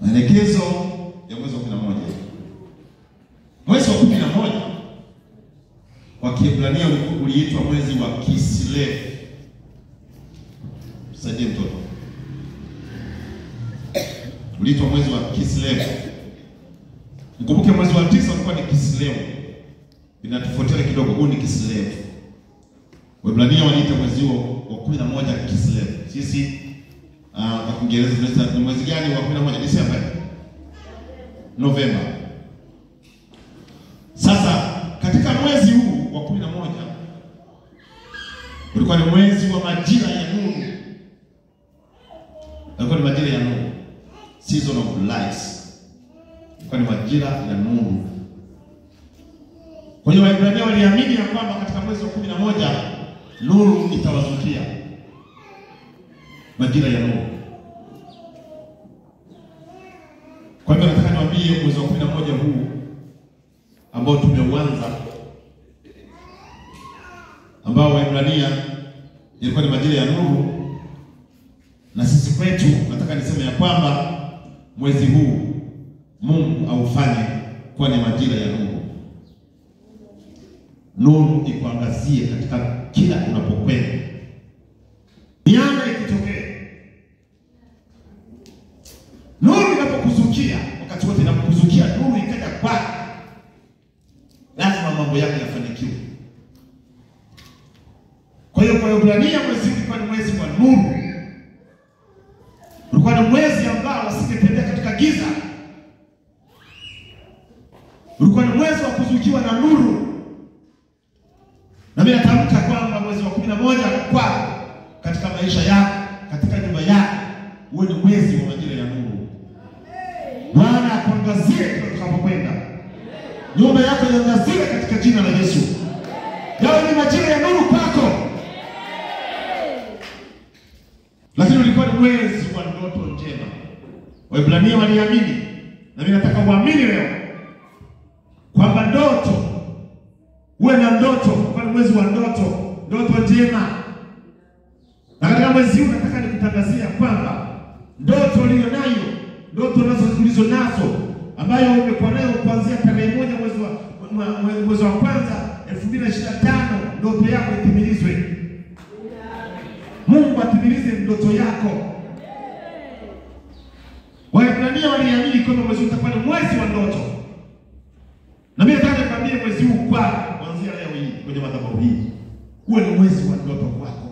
Maelekezo ya mwezi wa 11. Mwezi wa 11 wa Kiebrania uliitwa mwezi wa Kislev. Saidie mtoto. Uliitwa mwezi wa Kislev. Mkumbuke mwezi wa 9 ulikuwa ni Kislev. Inatofautiana kidogo, huu ni Kislev. Waebrania waliita mwezi wa 11 Kislev. Sisi kwa Kiingereza tunaita mwezi gani wa 11? Disemba. Novemba. Sasa katika mwezi huu wa 11 ulikuwa ni mwezi wa majira ya nuru. Ulikuwa ni majira ya nuru. Season of lights. Ulikuwa ni majira ya nuru. Kwa hiyo Waebrania waliamini ya kwamba katika mwezi wa 11 nuru itawazukia. Majira ya nuru. Kwa hivyo nataka niwaambie mwezi wa 11 huu ambao tumeuanza, ambao Waebrania ilikuwa ni majira ya nuru, na sisi kwetu nataka niseme ya kwamba mwezi huu Mungu aufanye kuwa ni majira ya nuru. Nuru ikuangazie katika kila unapokwenda. Mianga ikitokea, nuru inapokuzukia, wakati wote inapokuzukia nuru ikaja kwako, lazima mambo yako yafanikiwe. Kwa hiyo kwa Waebrania mwezi ulikuwa ni mwezi wa nuru. Ulikuwa ni mwezi ambao wasingetembea katika giza. Ulikuwa ni mwezi wa kuzukiwa na nuru. Na mimi natamka kwamba mwezi wa 11 kwa katika maisha yako, katika nyumba yako, uwe ni mwezi wa majira ya nuru. Bwana akuangazie utakapokwenda. Nyumba yako iangazie katika jina la Yesu. Yawe ni majira ya nuru kwako. Lakini ulikuwa ni mwezi wa ndoto njema. Waebrania waliamini, na mimi nataka uamini leo kwamba ndoto, uwe na ndoto, kwa mwezi wa ndoto, ndoto njema. Na katika mwezi huu nataka nikutangazia kwamba ndoto uliyo nayo, ndoto ulizo nazo ambayo umekuwa nayo kuanzia tarehe 1 mwezi wa kwanza 2025, ndoto yako itimilizwe. Mungu atimilize ndoto yako. Waebrania waliamini kwamba mwezi utakuwa ni mwezi wa ndoto. Na mimi nataka nikwambie mwezi huu kuanzia leo hii kwenye madhabahu hii, uwe ni mwezi wa ndoto kwako.